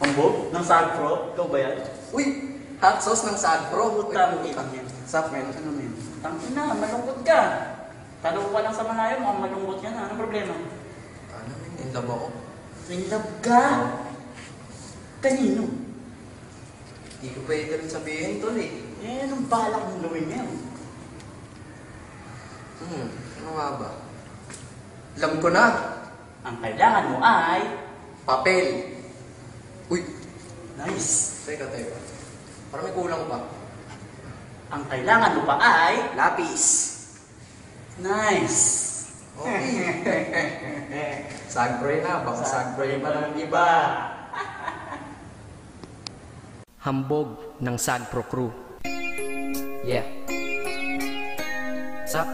Ambog? Ng Sagpro? Ikaw ba yan? Uy! Hot sauce ng Sagpro. Utang ina. Sup, men? Ano men? Tangin na, malungkot ka. Tanong ko lang sa malayo, mukhang malungkot ka na. Anong problema? Ano, men? In love ako. In love ka? Kanino? Hindi ko pwede rin sabihin, tol eh. Eh, anong balak mong gawin ngayon? Ano nga ba? Alam ko na. Ang kailangan mo ay... Papel. Uy! Nice. Teka. Parang may kulang pa. Ang kailangan mo pa ay... Lapis. Nice. Okay. Sagpro na. Baka sagpro pa ng iba. Hambog ng Sagpro Crew. Yeah. Sup?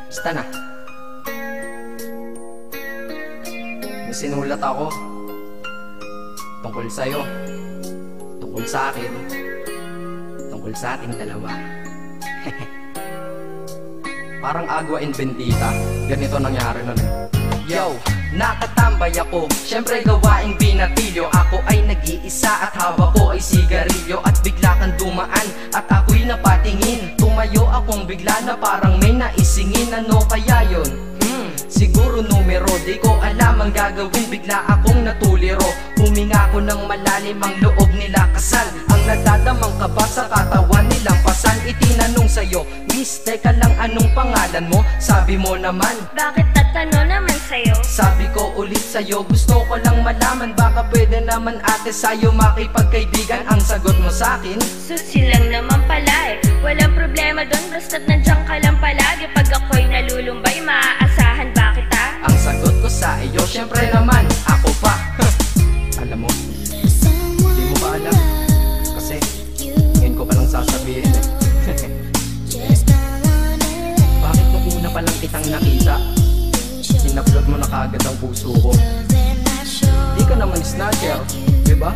Basta na. May sinulat ako tungkol sa'yo, tungkol sa akin, tungkol sa ating dalawa. Parang Agua and Bendita. Ganito nangyari nun eh. Yo, nakatambay ako, syempre gawaing binatilyo. Ako ay nag-iisa at hawak ko ay sigarilyo. At bigla kang dumaan at ako'y napatingin. Tumayo akong bigla na parang may naisingin. Ano kaya yun? Siguro numero, di ko alam ang gagawin. Bigla akong natuliro. Huminga ko ng malalim, ang loob nila kasal. Ang nadadamang kaba sa katawan nilang pasan. Itinanong sa'yo, Miss, teka lang, anong pangalan mo? Sabi mo naman, bakit tatanong naman sa'yo? sabi ko ulit sa'yo, gusto ko lang malaman. Baka pwede naman ate sa'yo makipagkaibigan. Ang sagot mo sa'kin, Susi lang naman pala eh. Walang problema doon, basta't nandiyan ka lang palagi. Pag ako'y nalulumbay, maaasahan ba kita? ang sagot ko sa iyo, syempre naman, ako pa. Alam mo, di mo ba alam? Kasi, ngayon ko palang sasabihin eh. Bakit nung una pa lang kitang nakita, sinaplot mo na kagad ang puso ko? Di ka naman snatcher, di ba?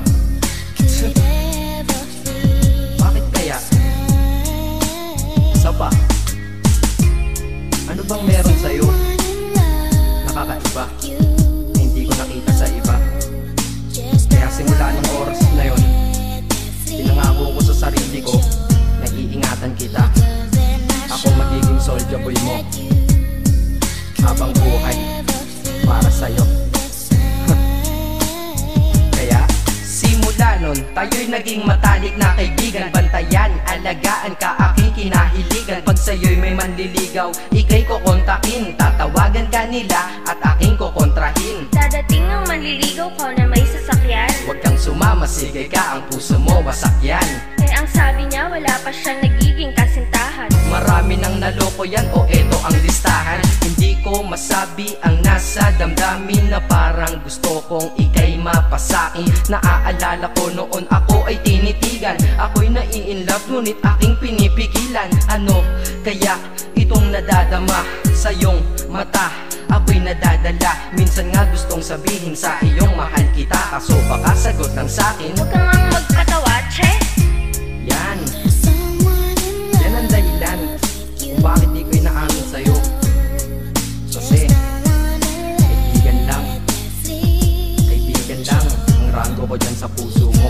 Bakit kaya? Isa pa, ano bang meron sa'yo? Nakakaiba, na hindi ko nakita sa iba. Kaya simula ng oras na yon, pinangako ko sa sarili ko na iingatan kita. Ako magiging soldier boy mo habang buhay para sa'yo. Kaya simula nun, tayo'y naging matalik na kaibigan. Bantayan, alagaan ka, aking kinahiligan. Pag sa'yo'y may manliligaw, ika'y kukontakin. Tatawagan ka nila at aking kukontrahin. Dadating ang manliligaw ko na may sasakyan. Huwag kang sumama, sige ka, ang puso mo wasak yan. Eh ang sabi niya, wala pa siyang nagiging kasintahan. Marami nang naloko yan, o eto ang listahan. Hindi ko masabi ang nasa damdamin, na parang gusto kong ika'y mapasakin. Naaalala ko noon ako ay tinitigan, ako'y nai-inlove ngunit aking pinipigilan. Ano kaya itong nadadama sa iyong mata? Ako'y nadadala, minsan nga gustong sabihin sa iyong mahal kita. Kaso baka sagot lang sa'kin, Huwag kang ang magpatawa, che. yan ang dahilan kung bakit di ko inaamin sa'yo. Kasi kaibigan lang ang rango ko dyan sa puso mo.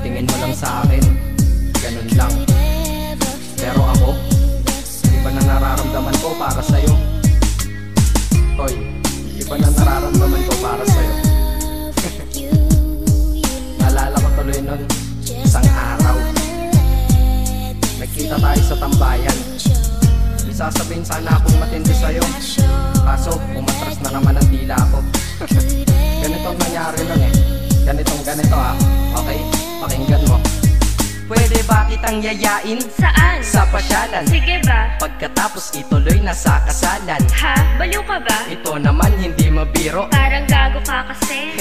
Tingin mo lang sa akin, ganun lang. Pero ako, iba na nararamdaman ko para sa'yo. Hoy, iba na nararamdaman ko para sa'yo. Naalala ko tuloy nun, isang araw nagkita tayo sa tambayan. May sasabihin sana akong matindi sa'yo, kaso umatras na naman ang dila ko. Ganito ang nangyari nun eh. Ganito ah. Okay, pakinggan mo. Pwede ba kitang yayain Saan? sa pasyalan? Sige ba? Pagkatapos ituloy na sa kasalan. Ha? Baliw ka ba? Ito naman hindi mabiro. Parang gago ka kasi.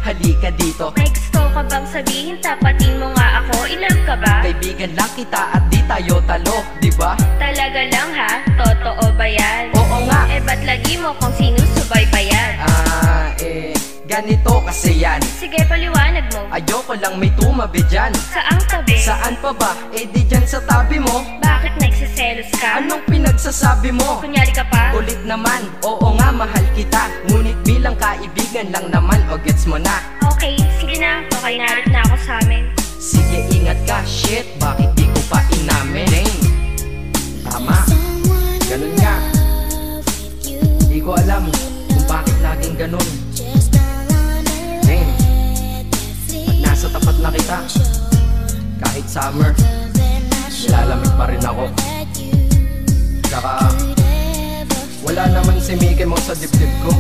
Halika dito, May gusto ka bang sabihin? Tapatin mo nga ako. I-love ka ba? kaibigan lang kita at di tayo talo, di ba? Talaga lang ha? Totoo ba yan? Oo nga. Eh ba't lagi mo kung sinusubaybayan? Ganito kasi yan. Sige paliwanag mo. Ayoko lang may tumabi dyan. Saang tabi? Saan pa ba? Eh di dyan sa tabi mo. Bakit nagsiselos ka? Anong pinagsasabi mo? Kunyari ka pa? Ulit naman, oo nga mahal kita. Ngunit bilang kaibigan lang naman, o gets mo na. Okay, sige na. Okay, narit na ako sa amin. Sige ingat ka, shit, bakit di ko pa inamin? Dang, tama, ganun nga. Di ko alam kung bakit laging ganun. Dang, pag nasa tapat na kita, kahit summer, nilalamig pa rin ako. Saka, wala naman si Mickey Mouse sa dibdib ko,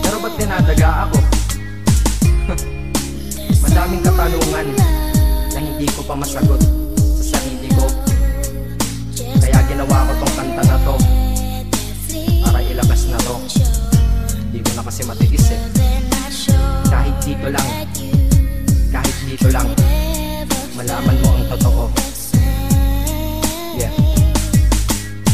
pero ba't dinadaga ako? Madaming katanungan na hindi ko pa masagot sa sarili ko. Kaya ginawa ko tong kanta na to para ilabas na to. Hindi ko na kasi matiis eh. Kahit dito lang malaman mo ang totoo. Yeah.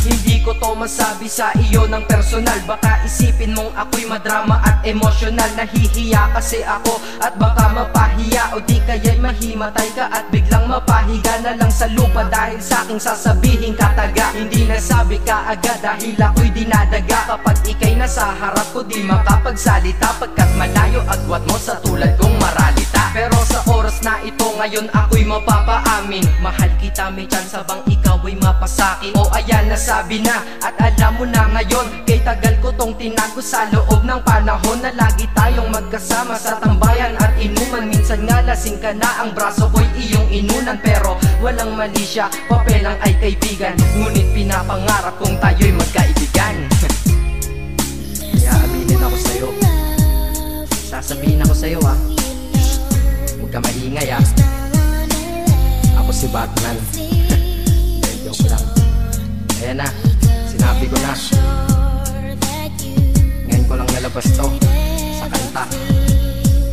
Hindi ko to masabi sa iyo ng personal. Baka isipin mong ako'y madrama at emosyonal. Nahihiya kasi ako at baka mapahiya, o di kaya'y mahimatay ka at biglang mapahiga na lang sa lupa dahil sa aking sasabihin kataga. Hindi nasabi ka agad dahil ako'y dinadaga. Kapag ika'y nasa harap ko di makapagsalita, pagkat malayo agwat mo sa tulad kong maralita. Pero sa oras na ito ngayon ako'y mapapaamin, mahal kita, may chance bang ikaw ay mapasakin? O ayan, nasabi na at alam mo na ngayon. Kay tagal ko tong tinago sa loob ng panahon na lagi tayong magkasama sa tambayan at inuman. Minsan nga lasing ka na, ang braso ko'y iyong inunan. Pero walang mali siya, papelang ay kaibigan. Ngunit pinapangarap kong tayo'y magkaibigan. Kaya aminin ako sa'yo, sasabihin ako sa'yo ah, huwag ka maingay ah, ako si Batman. Joke lang. Ayan na, sinabi ko na. Ngayon ko lang nalabas to sa kanta.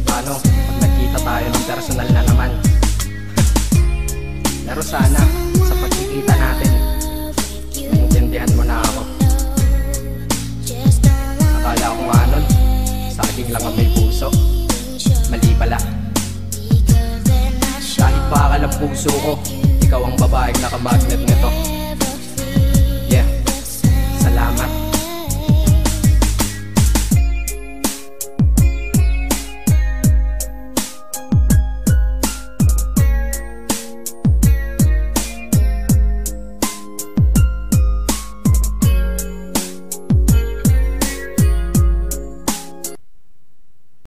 Paano pag nagkita tayo ng personal na naman? Pero sana sa pagkikita natin maintindihan mo na ako. Akala ko nga nun, saging lang ang may puso. Mali pala. Kahit bakal ang puso ko, ikaw ang babaeng nakamagnet nito. Yeah, salamat.